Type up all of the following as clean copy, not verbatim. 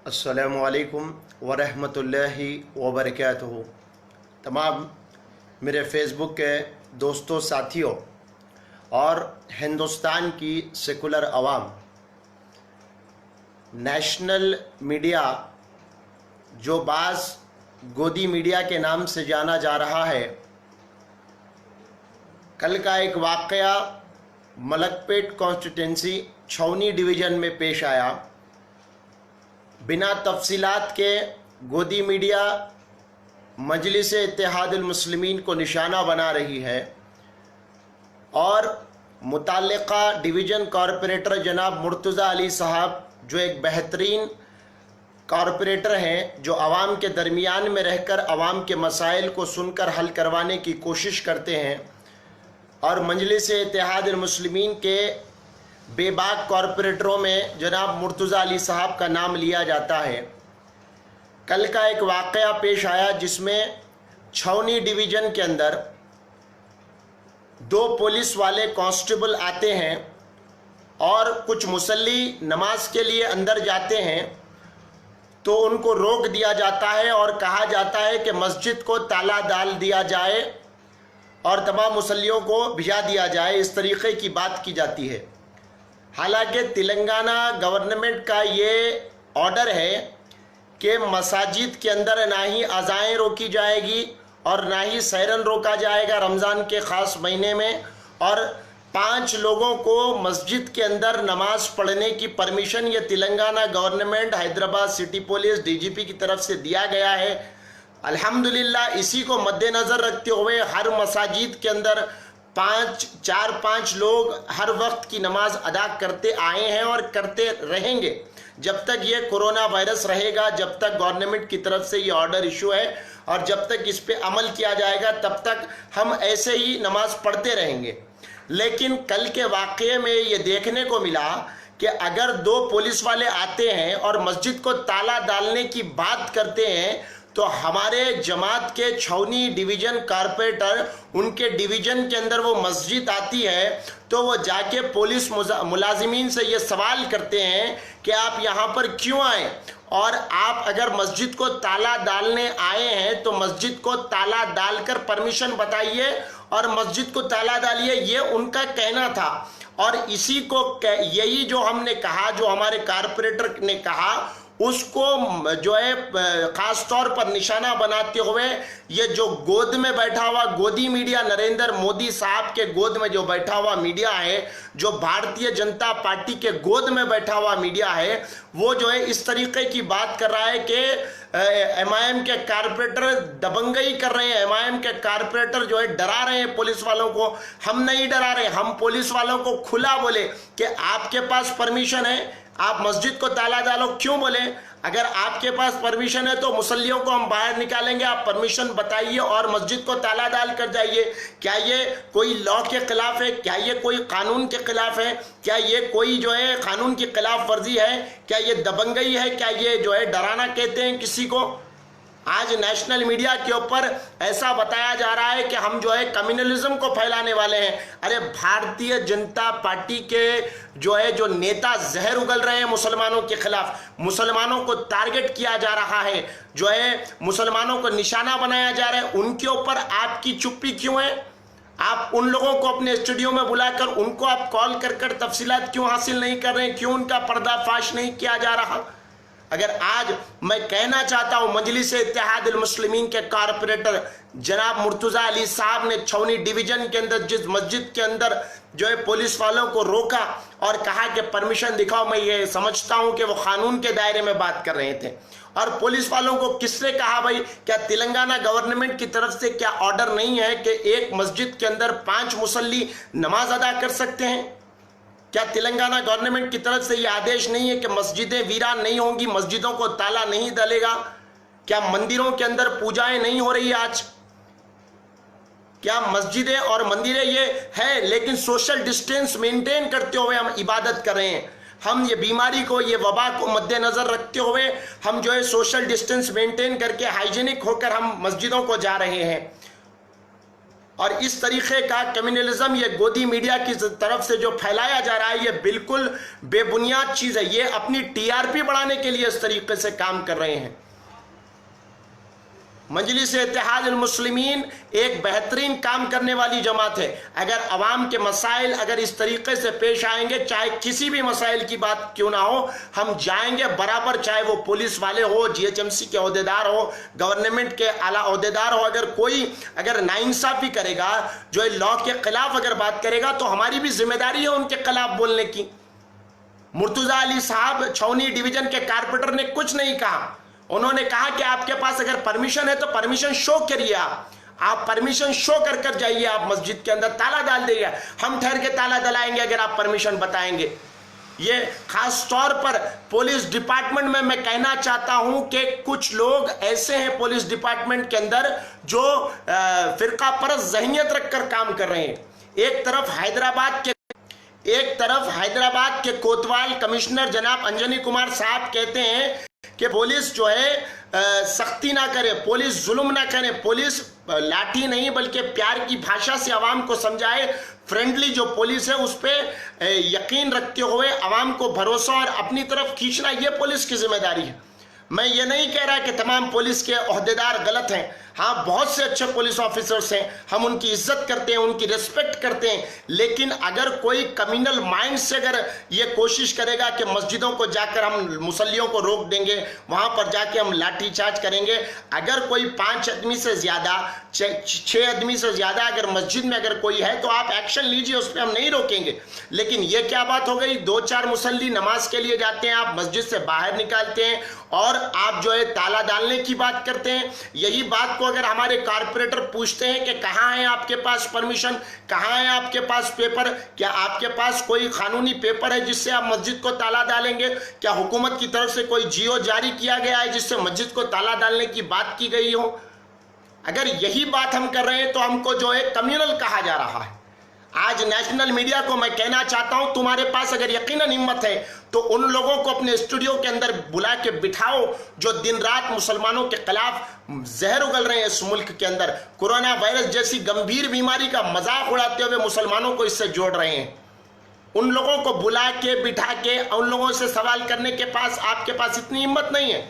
अस्सलामुअलैकुम वरहमतुल्लाहि वबरकातुहू। तमाम मेरे फ़ेसबुक के दोस्तों, साथियों और हिंदुस्तान की सेकुलर आवाम, नेशनल मीडिया जो बाज़ गोदी मीडिया के नाम से जाना जा रहा है, कल का एक वाक़या मलकपेट कॉन्स्टिट्यूंसी छौनी डिवीज़न में पेश आया। बिना तफसीलात के गोदी मीडिया मजलिस इत्तेहादुल मुस्लिमीन को निशाना बना रही है और मुताल्लिका डिवीज़न कॉरपोरेटर जनाब मुर्तज़ा अली साहब, जो एक बेहतरीन कॉरपोरेटर हैं, जो आवाम के दरमियान में रहकर आवाम के मसाइल को सुनकर हल करवाने की कोशिश करते हैं, और मजलिस इत्तेहादुल मुस्लिमीन के बेबाक कॉरपोरेटरों में जनाब मुर्तज़ा अली साहब का नाम लिया जाता है। कल का एक वाक़या पेश आया जिसमें छौनी डिवीज़न के अंदर दो पुलिस वाले कांस्टेबल आते हैं और कुछ मुसल्ली नमाज के लिए अंदर जाते हैं, तो उनको रोक दिया जाता है और कहा जाता है कि मस्जिद को ताला डाल दिया जाए और तमाम मुसल्लियों को भिजा दिया जाए। इस तरीक़े की बात की जाती है। हालांकि तेलंगाना गवर्नमेंट का ये ऑर्डर है कि मसाजिद के अंदर ना ही अज़ाएँ रोकी जाएगी और ना ही सैरन रोका जाएगा रमज़ान के ख़ास महीने में, और 5 लोगों को मस्जिद के अंदर नमाज पढ़ने की परमिशन ये Telangana government, Hyderabad city police, DGP की तरफ से दिया गया है। अल्हम्दुलिल्लाह, इसी को मद्देनज़र रखते हुए हर मसाजिद के अंदर 4-5 लोग हर वक्त की नमाज अदा करते आए हैं और करते रहेंगे जब तक ये कोरोना वायरस रहेगा, जब तक गवर्नमेंट की तरफ से ये ऑर्डर इशू है और जब तक इस पे अमल किया जाएगा तब तक हम ऐसे ही नमाज पढ़ते रहेंगे। लेकिन कल के वाक़ये में ये देखने को मिला कि अगर 2 पुलिस वाले आते हैं और मस्जिद को ताला डालने की बात करते हैं, तो हमारे जमात के छौनी डिवीज़न कारपोरेटर, उनके डिवीज़न के अंदर वो मस्जिद आती है तो वो जाके पुलिस मुलाजिमीन से ये सवाल करते हैं कि आप यहाँ पर क्यों आए, और आप अगर मस्जिद को ताला डालने आए हैं तो मस्जिद को ताला डालकर परमिशन बताइए और मस्जिद को ताला डालिए। ये उनका कहना था और इसी को यही जो हमने कहा, जो हमारे कारपोरेटर ने कहा, उसको जो है ख़ास तौर पर निशाना बनाते हुए ये जो गोद में बैठा हुआ गोदी मीडिया, नरेंद्र मोदी साहब के गोद में जो बैठा हुआ मीडिया है, जो भारतीय जनता पार्टी के गोद में बैठा हुआ मीडिया है, वो जो है इस तरीके की बात कर रहा है कि एमआईएम के कारपोरेटर दबंगई कर रहे हैं, एमआईएम के कारपोरेटर जो है डरा रहे हैं पुलिस वालों को। हम नहीं डरा रहे, हम पुलिस वालों को खुला बोले कि आपके पास परमिशन है, आप मस्जिद को ताला डालो। क्यों बोले? अगर आपके पास परमिशन है तो मुसल्लियों को हम बाहर निकालेंगे, आप परमिशन बताइए और मस्जिद को ताला डाल कर जाइए। क्या ये कोई लॉ के खिलाफ है? क्या ये कोई कानून के खिलाफ है? क्या ये कोई जो है कानून की खिलाफ वर्जी है? क्या ये दबंगई है? क्या ये जो है डराना कहते हैं किसी को? आज नेशनल मीडिया के ऊपर ऐसा बताया जा रहा है कि हम जो है कम्युनलिज्म को फैलाने वाले हैं। अरे भारतीय जनता पार्टी के जो नेता जहर उगल रहे हैं मुसलमानों के खिलाफ, मुसलमानों को टारगेट किया जा रहा है, जो है मुसलमानों को निशाना बनाया जा रहा है, उनके ऊपर आपकी चुप्पी क्यों है? आप उन लोगों को अपने स्टूडियो में बुलाकर उनको आप कॉल कर कर तफसीलात क्यों हासिल नहीं कर रहे हैं? क्यों उनका पर्दाफाश नहीं किया जा रहा? अगर आज मैं कहना चाहता हूं, मजलिस इत्तेहादुल मुस्लिमीन के कारपोरेटर जनाब मुर्तज़ा अली साहब ने छौनी डिवीज़न के अंदर जिस मस्जिद के अंदर जो है पुलिस वालों को रोका और कहा कि परमिशन दिखाओ, मैं ये समझता हूं कि वो कानून के दायरे में बात कर रहे थे। और पुलिस वालों को किसने कहा? भाई, क्या तेलंगाना गवर्नमेंट की तरफ से क्या ऑर्डर नहीं है कि एक मस्जिद के अंदर 5 मुसल्ली नमाज अदा कर सकते हैं? क्या तेलंगाना गवर्नमेंट की तरफ से यह आदेश नहीं है कि मस्जिदें वीरान नहीं होंगी, मस्जिदों को ताला नहीं डलेगा? क्या मंदिरों के अंदर पूजाएं नहीं हो रही आज? क्या मस्जिदें और मंदिरें ये है, लेकिन सोशल डिस्टेंस मेंटेन करते हुए हम इबादत कर रहे हैं। हम ये बीमारी को, ये वबा को मद्देनज़र रखते हुए हम जो है सोशल डिस्टेंस मेंटेन करके हाइजीनिक होकर हम मस्जिदों को जा रहे हैं। और इस तरीके का कम्युनलिज्म ये गोदी मीडिया की तरफ से जो फैलाया जा रहा है, ये बिल्कुल बेबुनियाद चीज़ है। ये अपनी टीआरपी बढ़ाने के लिए इस तरीके से काम कर रहे हैं। मजलिस इत्तेहाद मुस्लिमीन एक बेहतरीन काम करने वाली जमात है। अगर अवाम के मसाइल अगर इस तरीके से पेश आएंगे, चाहे किसी भी मसाइल की बात क्यों ना हो, हम जाएंगे बराबर, चाहे वो पुलिस वाले हो, जीएचएमसी के अहदेदार हो, गवर्नमेंट के आला अहदेदार हो। अगर कोई अगर नाइंसाफी करेगा, जो लॉ के खिलाफ अगर बात करेगा, तो हमारी भी जिम्मेदारी है उनके खिलाफ बोलने की। मुर्तुजा अली साहब छावनी डिवीजन के कारपोरेटर ने कुछ नहीं कहा। उन्होंने कहा कि आपके पास अगर परमिशन है तो परमिशन शो करिए, आप परमिशन शो कर कर जाइए, आप मस्जिद के अंदर ताला डाल देंगे, हम ठहर के ताला डलाएंगे अगर आप परमिशन बताएंगे। ये खास तौर पर पुलिस डिपार्टमेंट में मैं कहना चाहता हूं कि कुछ लोग ऐसे हैं पुलिस डिपार्टमेंट के अंदर जो फिरका परस्त ज़हनियत रखकर काम कर रहे हैं। एक तरफ हैदराबाद के कोतवाल कमिश्नर जनाब अंजनी कुमार साहब कहते हैं कि पुलिस जो है सख्ती ना करे, पुलिस जुल्म ना करे, पुलिस लाठी नहीं बल्कि प्यार की भाषा से आवाम को समझाए। फ्रेंडली जो पुलिस है उस पर यकीन रखते हुए आवाम को भरोसा और अपनी तरफ खींचना, ये पुलिस की जिम्मेदारी है। मैं ये नहीं कह रहा कि तमाम पुलिस के अहदेदार गलत हैं। हाँ, बहुत से अच्छे पुलिस ऑफिसर्स हैं, हम उनकी इज्जत करते हैं, उनकी रिस्पेक्ट करते हैं। लेकिन अगर कोई कम्युनल माइंड से अगर ये कोशिश करेगा कि मस्जिदों को जाकर हम मुसल्लियों को रोक देंगे, वहाँ पर जाके हम लाठीचार्ज करेंगे, अगर कोई 5 आदमी से ज़्यादा 6 आदमी से ज़्यादा अगर मस्जिद में अगर कोई है तो आप एक्शन लीजिए, उस पर हम नहीं रोकेंगे। लेकिन ये क्या बात हो गई, 2-4 मुसल्ली नमाज के लिए जाते हैं, आप मस्जिद से बाहर निकालते हैं और आप जो है ताला डालने की बात करते हैं। यही बात को अगर हमारे कारपोरेटर पूछते हैं कि कहाँ है आपके पास परमिशन, कहाँ है आपके पास पेपर, क्या आपके पास कोई कानूनी पेपर है जिससे आप मस्जिद को ताला डालेंगे? क्या हुकूमत की तरफ से कोई जियो जारी किया गया है जिससे मस्जिद को ताला डालने की बात की गई हो? अगर यही बात हम कर रहे हैं तो हमको जो है कम्युनल कहा जा रहा है। आज नेशनल मीडिया को मैं कहना चाहता हूं, तुम्हारे पास अगर यकीनन हिम्मत है तो उन लोगों को अपने स्टूडियो के अंदर बुला के बिठाओ जो दिन रात मुसलमानों के खिलाफ जहर उगल रहे हैं इस मुल्क के अंदर। कोरोना वायरस जैसी गंभीर बीमारी का मजाक उड़ाते हुए मुसलमानों को इससे जोड़ रहे हैं। उन लोगों को बुला के बिठा के उन लोगों से सवाल करने के पास आपके पास इतनी हिम्मत नहीं है।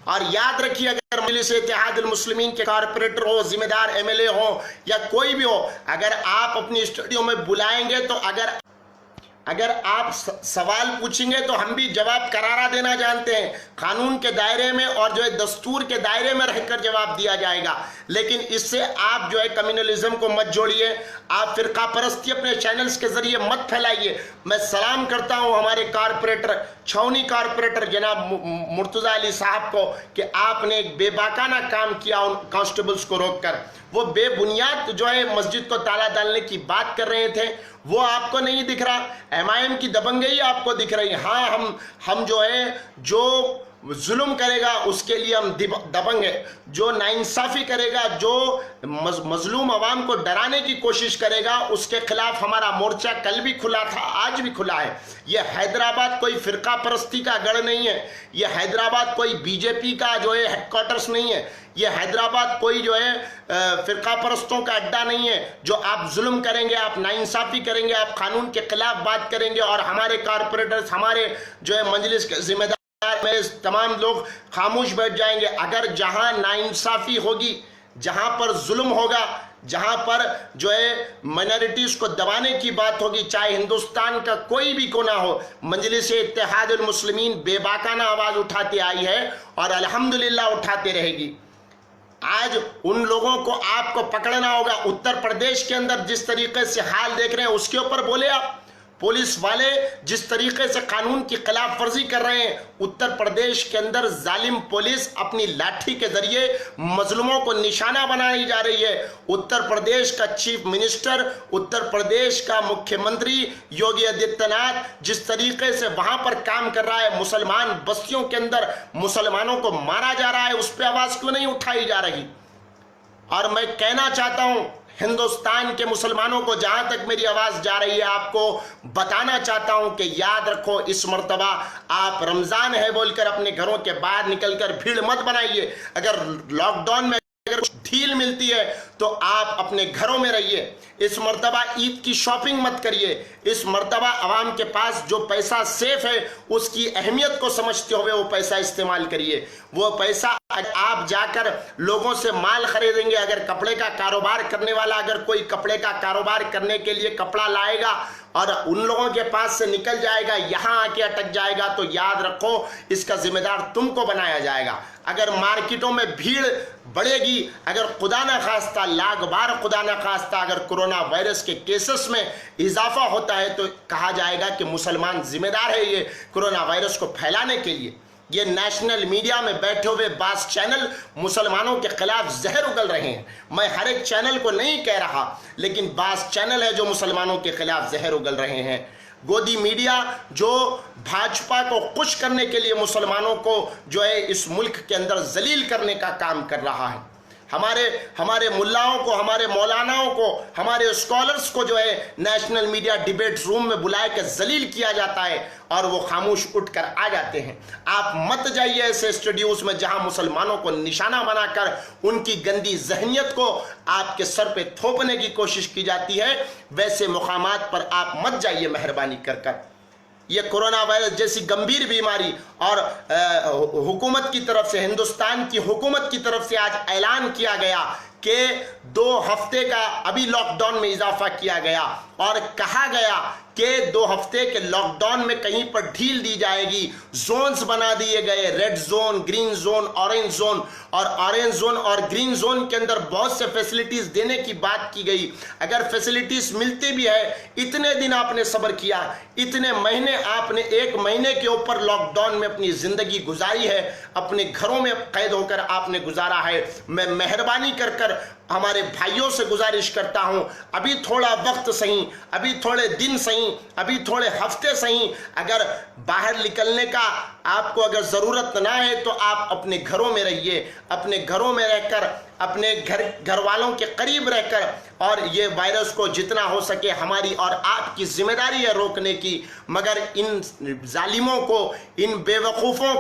और याद रखिए, अगर मजलिस इत्तेहाद मुस्लिमीन के कारपोरेटर हो, जिम्मेदार एमएलए हो या कोई भी हो, अगर आप अपनी स्टूडियो में बुलाएंगे तो अगर आप सवाल पूछेंगे तो हम भी जवाब करारा देना जानते हैं, कानून के दायरे में और जो है दस्तूर के दायरे में रहकर जवाब दिया जाएगा। लेकिन इससे आप जो है कम्युनलिज्म को मत जोड़िए, आप फिरका परस्ती अपने चैनल्स के जरिए मत फैलाइए। मैं सलाम करता हूं हमारे कारपोरेटर, छावनी कारपोरेटर जनाब मुर्तुजा अली साहब को कि आपने एक बेबाकाना काम किया उन कांस्टेबल्स को रोककर। वो बेबुनियाद जो है मस्जिद को ताला डालने की बात कर रहे थे, वो आपको नहीं दिख रहा। एमआईएम की दबंगई आपको दिख रही है। हाँ, हम जो है जो जुल्म करेगा उसके लिए हम दबंग है, जो नाइंसाफी करेगा, जो मजलूम आवाम को डराने की कोशिश करेगा, उसके खिलाफ हमारा मोर्चा कल भी खुला था, आज भी खुला है। ये हैदराबाद कोई फिरका परस्ती का गढ़ नहीं है, ये हैदराबाद कोई बीजेपी का जो है हेडक्वार्टर्स नहीं है, ये हैदराबाद कोई जो है फिरका परस्तों का अड्डा नहीं है। जो आप जुल्म करेंगे, आप नाइंसाफी करेंगे, आप कानून के खिलाफ बात करेंगे और हमारे कारपोरेटर्स, हमारे जो है मजलिस के जिम्मेदार में तमाम लोग खामोश बैठ जाएंगे। अगर जहां नाइंसाफी होगी, जहां पर जुल्म होगा, जहां पर जो है माइनॉरिटीज को दबाने की बात होगी, चाहे हिंदुस्तान का कोई भी कोना हो, मजलिस इत्तेहाद मुस्लिमीन बेबाकाना आवाज उठाती आई है और अल्हम्दुलिल्लाह उठाते रहेगी। आज उन लोगों को आपको पकड़ना होगा। उत्तर प्रदेश के अंदर जिस तरीके से हाल देख रहे हैं उसके ऊपर बोले आप। पुलिस वाले जिस तरीके से कानून की खिलाफ वर्जी कर रहे हैं, उत्तर प्रदेश के अंदर जालिम पुलिस अपनी लाठी के जरिए मजलूमों को निशाना बनाई जा रही है। उत्तर प्रदेश का चीफ मिनिस्टर, उत्तर प्रदेश का मुख्यमंत्री योगी आदित्यनाथ जिस तरीके से वहां पर काम कर रहा है, मुसलमान बस्तियों के अंदर मुसलमानों को मारा जा रहा है, उस पर आवाज क्यों नहीं उठाई जा रही? और मैं कहना चाहता हूं हिंदुस्तान के मुसलमानों को, जहां तक मेरी आवाज जा रही है, आपको बताना चाहता हूं कि याद रखो, इस मर्तबा आप रमजान है बोलकर अपने घरों के बाहर निकलकर भीड़ मत बनाइए। अगर लॉकडाउन में अगर ढील मिलती है तो आप अपने घरों में रहिए। इस मर्तबा ईद की शॉपिंग मत करिए। इस मर्तबा आवाम के पास जो पैसा सेफ है उसकी अहमियत को समझते हुए वो पैसा इस्तेमाल करिए। वो पैसा आप जाकर लोगों से माल खरीदेंगे, अगर कपड़े का कारोबार करने वाला अगर कोई कपड़े का कारोबार करने के लिए कपड़ा लाएगा और उन लोगों के पास से निकल जाएगा, यहां आके अटक जाएगा, तो याद रखो इसका जिम्मेदार तुमको बनाया जाएगा। अगर मार्केटों में भीड़ बढ़ेगी, अगर खुदा न खास्ता, लाख बार खुदा न खास्ता अगर कोरोना वायरस के केसेस में इजाफा होता है तो कहा जाएगा कि मुसलमान जिम्मेदार है ये कोरोना वायरस को फैलाने के लिए। ये नेशनल मीडिया में बैठे हुए बास चैनल मुसलमानों के खिलाफ जहर उगल रहे हैं। मैं हर एक चैनल को नहीं कह रहा, लेकिन बास चैनल है जो मुसलमानों के खिलाफ जहर उगल रहे हैं। गोदी मीडिया जो भाजपा को खुश करने के लिए मुसलमानों को जो है इस मुल्क के अंदर जलील करने का काम कर रहा है। हमारे मुल्लाओं को, हमारे मौलानाओं को, हमारे स्कॉलर्स को जो है नेशनल मीडिया डिबेट रूम में बुला के जलील किया जाता है और वो खामोश उठकर आ जाते हैं। आप मत जाइए ऐसे स्टूडियोज में जहां मुसलमानों को निशाना बनाकर उनकी गंदी जहनियत को आपके सर पे थोपने की कोशिश की जाती है। वैसे मुकामात पर आप मत जाइए मेहरबानी कर। ये कोरोना वायरस जैसी गंभीर बीमारी और हुकूमत की तरफ से, हिंदुस्तान की हुकूमत की तरफ से आज ऐलान किया गया कि 2 हफ्ते का अभी लॉकडाउन में इजाफा किया गया और कहा गया कि 2 हफ्ते के लॉकडाउन में कहीं पर ढील दी जाएगी। जोन्स बना दिए गए, red zone, green zone, orange zone, और ऑरेंज जोन और ग्रीन जोन के अंदर बहुत से फैसिलिटीज देने की बात की गई। अगर फैसिलिटीज मिलती भी है, इतने दिन आपने सब्र किया, इतने महीने आपने 1 महीने के ऊपर लॉकडाउन में अपनी जिंदगी गुजारी है, अपने घरों में कैद होकर आपने गुजारा है। मैं मेहरबानी कर हमारे भाइयों से गुजारिश करता हूं, अभी थोड़ा वक्त सही, अभी थोड़े दिन सही, अभी थोड़े हफ्ते सही, अगर बाहर निकलने का आपको अगर जरूरत ना है तो आप अपने घरों में रहिए। अपने घरों में रहकर, अपने घर वालों के करीब रहकर, और ये वायरस को जितना हो सके हमारी और आपकी जिम्मेदारी है रोकने की। मगर इन जालिमों को, इन बेवकूफ़ों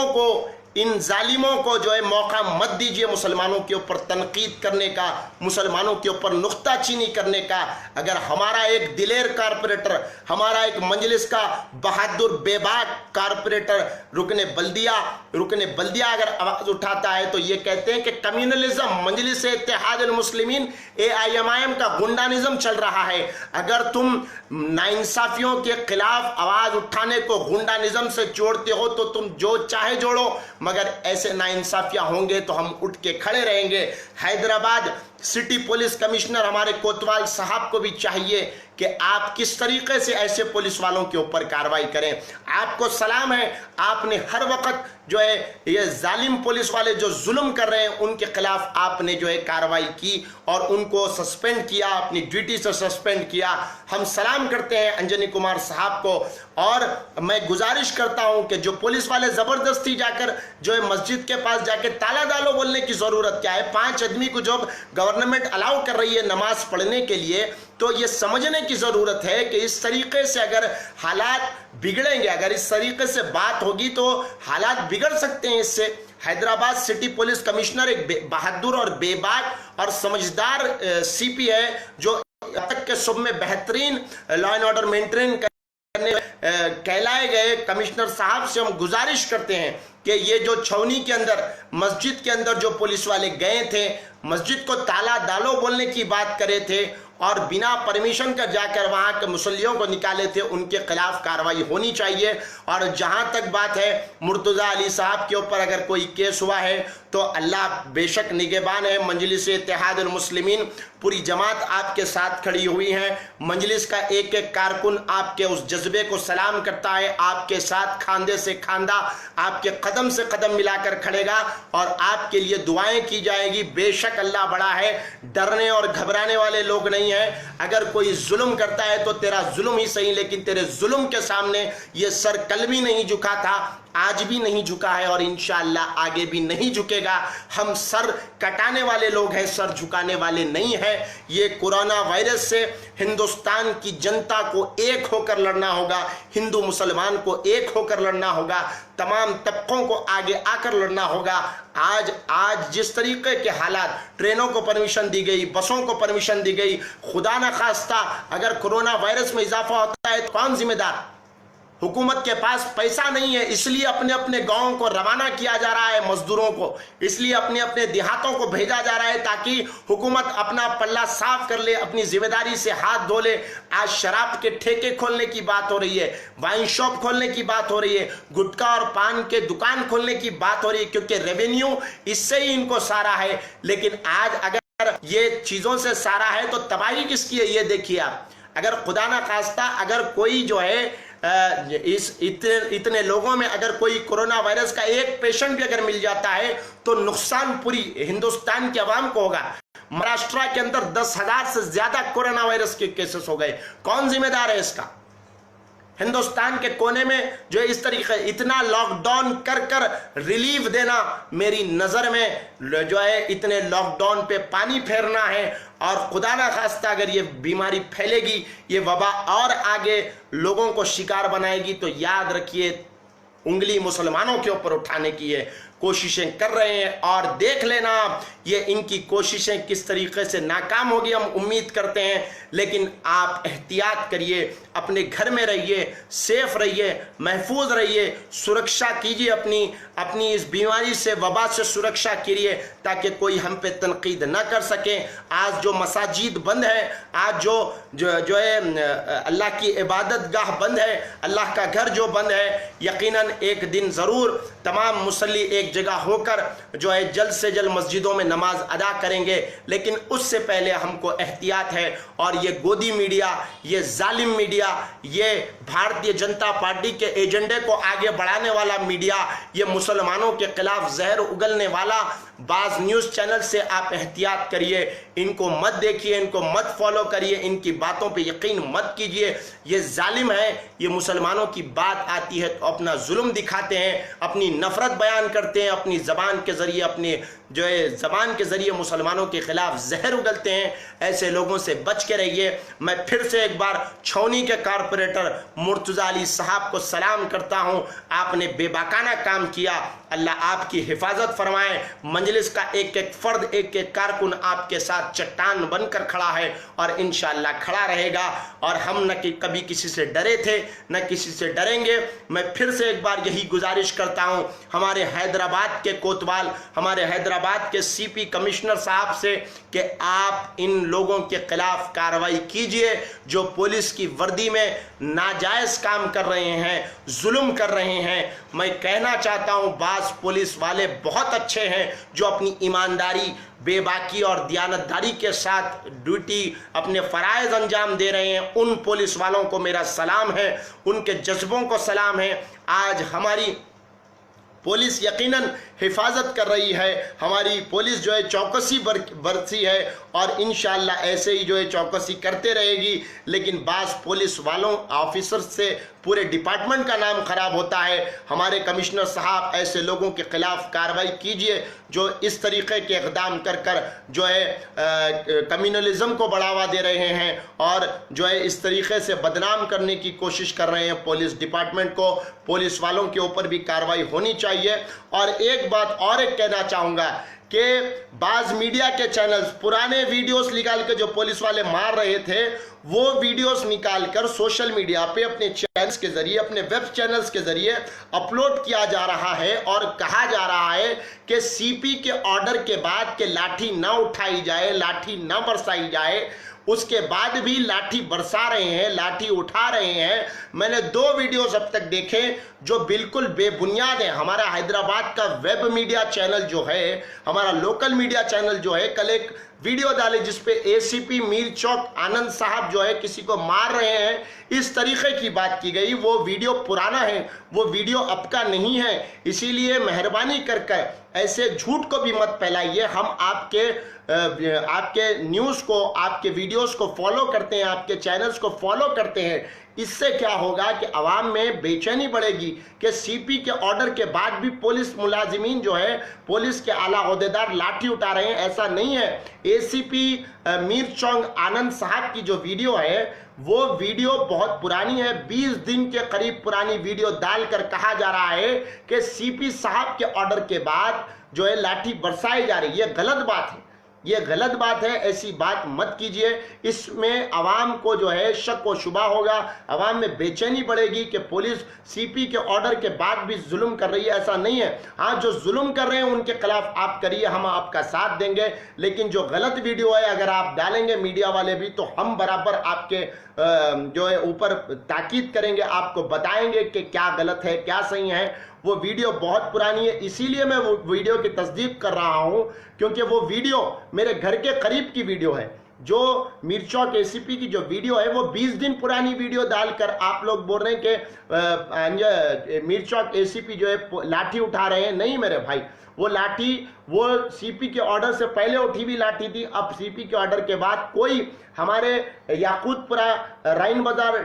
को, इन जालिमों को जो है मौका मत दीजिए मुसलमानों के ऊपर तनकीद करने का, मुसलमानों के ऊपर नुक्ताचीनी करने का। अगर हमारा एक दिलेर कारपोरेटर, हमारा एक मजलिस का बहादुर बेबाक कारपोरेटर रुकने बल्दिया अगर आवाज उठाता है तो ये कहते हैं कि कम्युनलिज्म, मजलिस इत्तेहादुल मुस्लिमीन AIMIM का गुंडानिज्म चल रहा है। अगर तुम नाइंसाफियों के खिलाफ आवाज उठाने को गुंडानिज्म से जोड़ते हो तो तुम जो चाहे जोड़ो, मगर ऐसे नाइंसाफियां होंगे तो हम उठ के खड़े रहेंगे। हैदराबाद सिटी पुलिस कमिश्नर हमारे कोतवाल साहब को भी चाहिए कि आप किस तरीके से ऐसे पुलिस वालों के ऊपर कार्रवाई करें। आपको सलाम है, आपने हर वक्त जो है ये जालिम पुलिस वाले जो जुल्म कर रहे हैं उनके खिलाफ आपने जो है कार्रवाई की और उनको सस्पेंड किया, अपनी ड्यूटी से सस्पेंड किया। हम सलाम करते हैं अंजनी कुमार साहब को, और मैं गुजारिश करता हूं कि जो पुलिस वाले जबरदस्ती जाकर जो है मस्जिद के पास जाके ताला डालो बोलने की जरूरत क्या है। 5 आदमी को जब गवर्नमेंट अलाउ कर रही है नमाज पढ़ने के लिए, तो ये समझने की जरूरत है कि इस तरीके से अगर हालात बिगड़ेंगे, अगर इस तरीके से बात होगी तो हालात बिगड़ सकते हैं। इससे हैदराबाद सिटी पुलिस कमिश्नर एक बहादुर और बेबाक और समझदार CP है, जो अब तक के सब में बेहतरीन लॉ एंड ऑर्डर मेंटेन करने कहलाए गए कमिश्नर साहब से हम गुजारिश करते हैं कि ये जो छावनी के अंदर, मस्जिद के अंदर जो पुलिस वाले गए थे, मस्जिद को ताला डालो बोलने की बात करे थे और बिना परमिशन का जाकर वहां के मुसल्लियों को निकाले थे, उनके खिलाफ कार्रवाई होनी चाहिए। और जहां तक बात है मुर्तजा अली साहब के ऊपर अगर कोई केस हुआ है तो अल्लाह बेशक निगहबान है। मजलिस इत्तेहादुल मुस्लिमीन पूरी जमात आपके साथ खड़ी हुई है। मजलिस का एक एक कारकुन आपके उस जज्बे को सलाम करता है, आपके साथ खांदे से खांदा, आपके कदम से कदम मिलाकर खड़ेगा और आपके लिए दुआएं की जाएगी। बेशक अल्लाह बड़ा है, डरने और घबराने वाले लोग नहीं है। अगर कोई जुल्म करता है तो तेरा जुल्म ही सही, लेकिन तेरे जुल्म के सामने ये सर कलमी नहीं झुका था। आज भी नहीं झुका है और इंशाअल्लाह आगे भी नहीं झुकेगा। हम सर कटाने वाले लोग हैं, सर झुकाने वाले नहीं हैं। ये कोरोना वायरस से हिंदुस्तान की जनता को एक होकर लड़ना होगा, हिंदू मुसलमान को एक होकर लड़ना होगा, तमाम तबकों को आगे आकर लड़ना होगा। आज जिस तरीके के हालात, ट्रेनों को परमिशन दी गई, बसों को परमिशन दी गई, खुदा न खास्ता अगर कोरोना वायरस में इजाफा होता है तो कौन जिम्मेदार? हुकूमत के पास पैसा नहीं है, इसलिए अपने अपने गांवों को रवाना किया जा रहा है, मजदूरों को इसलिए अपने अपने देहातों को भेजा जा रहा है ताकि हुकूमत अपना पल्ला साफ कर ले, अपनी जिम्मेदारी से हाथ धो ले। आज शराब के ठेके खोलने की बात हो रही है, वाइन शॉप खोलने की बात हो रही है, गुटखा और पान के दुकान खोलने की बात हो रही है, क्योंकि रेवेन्यू इससे ही इनको सारा है। लेकिन आज अगर ये चीजों से सारा है तो तबाही किसकी है? ये देखिए आप, अगर खुदा ना खास्ता अगर कोई जो है इतने लोगों में अगर कोई कोरोना वायरस का एक पेशेंट भी अगर मिल जाता है तो नुकसान पूरी हिंदुस्तान की आवाम को होगा। महाराष्ट्र के अंदर 10,000 से ज्यादा कोरोना वायरस के केसेस हो गए। कौन जिम्मेदार है इसका? हिंदुस्तान के कोने में जो इस तरीके इतना लॉकडाउन कर रिलीफ देना, मेरी नजर में जो है इतने लॉकडाउन पे पानी फेरना है। और खुदा ना खास्ता अगर ये बीमारी फैलेगी, ये वबा और आगे लोगों को शिकार बनाएगी, तो याद रखिए उंगली मुसलमानों के ऊपर उठाने की है कोशिशें कर रहे हैं। और देख लेना ये इनकी कोशिशें किस तरीके से नाकाम होगी, हम उम्मीद करते हैं। लेकिन आप एहतियात करिए, अपने घर में रहिए, सेफ रहिए, महफूज रहिए, सुरक्षा कीजिए अपनी इस बीमारी से, वबा से सुरक्षा कीजिए ताकि कोई हम पे तनकीद ना कर सके। आज जो मसाजिद बंद है, आज जो है अल्लाह की इबादत गाह बंद है, अल्लाह का घर जो बंद है, यकीनन एक दिन ज़रूर तमाम मुसल्ली एक जगह होकर जो है जल्द से जल्द मस्जिदों में नमाज अदा करेंगे। लेकिन उससे पहले हमको एहतियात है। और ये गोदी मीडिया, ये जालिम मीडिया, ये भारतीय जनता पार्टी के एजेंडे को आगे बढ़ाने वाला मीडिया, ये मुसलमानों के खिलाफ जहर उगलने वाला बाज न्यूज़ चैनल से आप एहतियात करिए। इनको मत देखिए, इनको मत फॉलो करिए, इनकी बातों पे यकीन मत कीजिए। ये जालिम है, ये मुसलमानों की बात आती है तो अपना जुल्म दिखाते हैं, अपनी नफरत बयान करते हैं, अपनी ज़बान के ज़रिए, अपनी जो है ज़बान के ज़रिए मुसलमानों के खिलाफ जहर उगलते हैं। ऐसे लोगों से बच के रहिए। मैं फिर से एक बार छौनी के कारपोरेटर मुर्तज़ा अली साहब को सलाम करता हूँ। आपने बेबाकाना काम किया, अल्लाह आपकी हिफाजत फरमाए। मजलिस का एक एक फर्द, एक एक कारकुन आपके साथ चट्टान बनकर खड़ा है और इंशाअल्लाह खड़ा रहेगा। और हम न कि कभी किसी से डरे थे, न किसी से डरेंगे। मैं फिर से एक बार यही गुजारिश करता हूँ हमारे हैदराबाद के कोतवाल, हमारे हैदराबाद के सीपी कमिश्नर साहब से कि आप इन लोगों के खिलाफ कार्रवाई कीजिए जो पुलिस की वर्दी में नाजायज काम कर रहे हैं, जुल्म कर रहे हैं। मैं कहना चाहता हूं बास पुलिस वाले बहुत अच्छे हैं जो अपनी ईमानदारी, बेबाकी और दयानतदारी के साथ ड्यूटी, अपने फ़राइज़ अंजाम दे रहे हैं। उन पुलिस वालों को मेरा सलाम है, उनके जज्बों को सलाम है। आज हमारी पुलिस यकीनन हिफाजत कर रही है, हमारी पुलिस जो है चौकसी बरती है और इंशाअल्लाह ऐसे ही जो है चौकसी करते रहेगी। लेकिन बास पुलिस वालों, ऑफिसर से पूरे डिपार्टमेंट का नाम खराब होता है। हमारे कमिश्नर साहब ऐसे लोगों के खिलाफ कार्रवाई कीजिए जो इस तरीके के इक़दाम कर जो है कम्युनलिज्म को बढ़ावा दे रहे हैं और जो है इस तरीके से बदनाम करने की कोशिश कर रहे हैं पुलिस डिपार्टमेंट को। पुलिस वालों के ऊपर भी कार्रवाई होनी चाहिए। और एक बात और एक कहना चाहूँगा कि बाज मीडिया के चैनल्स पुराने वीडियोस निकाल के जो पुलिस वाले मार रहे थे, वो वीडियोस निकालकर सोशल मीडिया पे अपने चैनल्स के जरिए, अपने वेब चैनल्स के जरिए अपलोड किया जा रहा है और कहा जा रहा है कि सीपी के ऑर्डर के बाद के लाठी ना उठाई जाए, लाठी ना बरसाई जाए। उसके बाद भी लाठी बरसा रहे हैं, लाठी उठा रहे हैं। मैंने 2 वीडियोस अब तक देखे जो बिल्कुल बेबुनियाद है। हमारा हैदराबाद का वेब मीडिया चैनल जो है, हमारा लोकल मीडिया चैनल जो है, कल एक वीडियो डाले जिसपे एसीपी मीर चौक आनंद साहब जो है किसी को मार रहे हैं, इस तरीके की बात की गई। वो वीडियो पुराना है, वो वीडियो अब का नहीं है। इसीलिए मेहरबानी करके ऐसे झूठ को भी मत फैलाइए। हम आपके आपके न्यूज़ को, आपके वीडियोस को फॉलो करते हैं, आपके चैनल्स को फॉलो करते हैं, इससे क्या होगा कि आवाम में बेचैनी बढ़ेगी कि सीपी के ऑर्डर के बाद भी पुलिस मुलाजिमीन जो है, पुलिस के आला ओहदेदार लाठी उठा रहे हैं। ऐसा नहीं है। एसीपी मीरचोंग आनंद साहब की जो वीडियो है वो वीडियो बहुत पुरानी है, 20 दिन के करीब पुरानी वीडियो डालकर कहा जा रहा है कि सीपी साहब के ऑर्डर के बाद जो है लाठी बरसाई जा रही है। यह गलत बात है, ये गलत बात है, ऐसी बात मत कीजिए। इसमें आवाम को जो है शक व शुबा होगा, आवाम में बेचैनी बढ़ेगी कि पुलिस सीपी के ऑर्डर के बाद भी जुल्म कर रही है। ऐसा नहीं है। हाँ, जो जुल्म कर रहे हैं उनके खिलाफ आप करिए, हम आपका साथ देंगे, लेकिन जो गलत वीडियो है अगर आप डालेंगे मीडिया वाले भी, तो हम बराबर आपके जो है ऊपर ताकीद करेंगे, आपको बताएंगे कि क्या गलत है क्या सही है। वो वीडियो बहुत पुरानी है, इसीलिए मैं वो वीडियो की तस्दीक कर रहा हूं, क्योंकि वो वीडियो मेरे घर के करीब की वीडियो है। जो मीरचौक एसीपी की जो वीडियो है वो 20 दिन पुरानी वीडियो डालकर आप लोग बोल रहे हैं कि मीरचौक एसीपी जो है लाठी उठा रहे हैं। नहीं मेरे भाई, वो लाठी वो सीपी के ऑर्डर से पहले उठी हुई लाठी थी। अब सीपी के ऑर्डर के बाद कोई हमारे याकूतपुरा राइन बाजार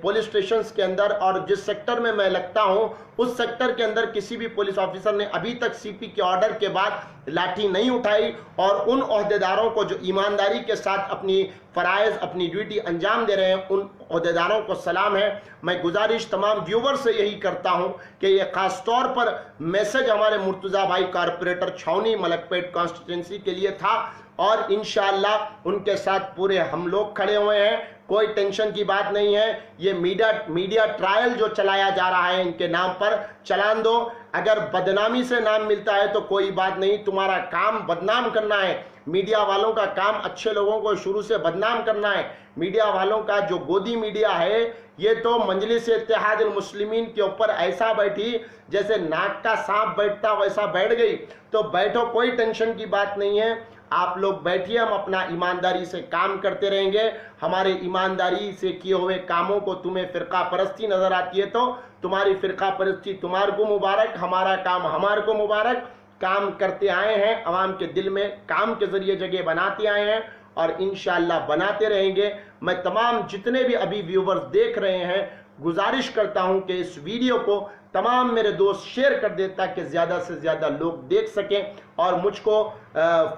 पुलिस स्टेशन के अंदर और जिस सेक्टर में मैं लगता हूं उस सेक्टर के अंदर किसी भी पुलिस ऑफिसर ने अभी तक सीपी के ऑर्डर के बाद लाठी नहीं उठाई। और उन ओहदेदारों को जो ईमानदारी के साथ अपनी फराइज, अपनी ड्यूटी अंजाम दे रहे हैं, उन ओहदेदारों को सलाम है। मैं गुजारिश तमाम व्यूवर से यही करता हूं कि ये खास तौर पर मैसेज हमारे मुर्तजा भाई कारपोरेटर छावनी मलकपेट कॉन्स्टिट्यूंसी के लिए था, और इंशाअल्लाह उनके साथ पूरे हम लोग खड़े हुए हैं। कोई टेंशन की बात नहीं है। ये मीडिया ट्रायल जो चलाया जा रहा है इनके नाम पर, चलान दो। अगर बदनामी से नाम मिलता है तो कोई बात नहीं, तुम्हारा काम बदनाम करना है। मीडिया वालों का काम अच्छे लोगों को शुरू से बदनाम करना है। मीडिया वालों का जो गोदी मीडिया है ये तो मजलिस इत्तेहाद मुस्लिमीन के ऊपर ऐसा बैठी जैसे नाक का सांप बैठता वैसा बैठ गई। तो बैठो, कोई टेंशन की बात नहीं है। आप लोग बैठिए, हम अपना ईमानदारी से काम करते रहेंगे। हमारे ईमानदारी से किए हुए कामों को तुम्हें फिरका परस्ती नजर आती है तो तुम्हारी फिरका परस्ती तुम्हारे को मुबारक, हमारा काम हमारे को मुबारक। काम करते आए हैं, आवाम के दिल में काम के जरिए जगह बनाते आए हैं और इंशाअल्लाह बनाते रहेंगे। मैं तमाम जितने भी अभी व्यूवर्स देख रहे हैं गुजारिश करता हूं कि इस वीडियो को तमाम मेरे दोस्त शेयर कर दें ताकि ज़्यादा से ज़्यादा लोग देख सकें और मुझको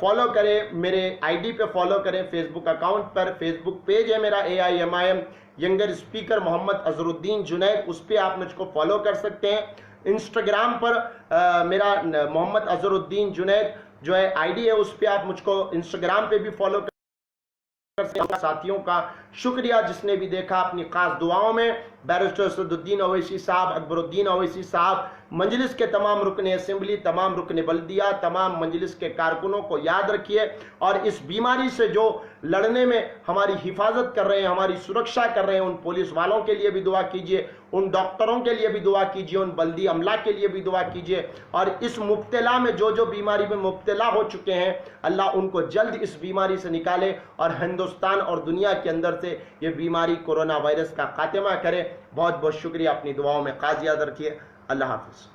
फॉलो करें, मेरे आईडी पे फॉलो करें, फेसबुक अकाउंट पर। फेसबुक पेज है मेरा AIMIM younger speaker Mohammad Azharuddin Junaid, उस पर आप मुझको फॉलो कर सकते हैं। इंस्टाग्राम पर मेरा मोहम्मद अजरुद्दीन जुनैद जो है आईडी है, उस पर आप मुझको इंस्टाग्राम पे भी फॉलो कर। साथियों का शुक्रिया जिसने भी देखा। अपनी खास दुआओं में बैरिस्टर सदुद्दीन ओवैसी साहब, अकबरुद्दीन ओवैसी साहब, मजलिस के तमाम रुकन असेंबली, तमाम रुकन बल्दिया, तमाम मजलिस के कारकुनों को याद रखिए। और इस बीमारी से जो लड़ने में हमारी हिफाजत कर रहे हैं, हमारी सुरक्षा कर रहे हैं, उन पुलिस वालों के लिए भी दुआ कीजिए, उन डॉक्टरों के लिए भी दुआ कीजिए, उन बल्दी अमला के लिए भी दुआ कीजिए। और इस मुब्तला में जो बीमारी में मुब्तला हो चुके हैं, अल्लाह उनको जल्द इस बीमारी से निकाले और हिंदुस्तान और दुनिया के अंदर से ये बीमारी कोरोना वायरस का खात्मा करे। बहुत बहुत शुक्रिया। अपनी दुआओं में ख़ास याद रखिए। अल्लाह हाफिज़।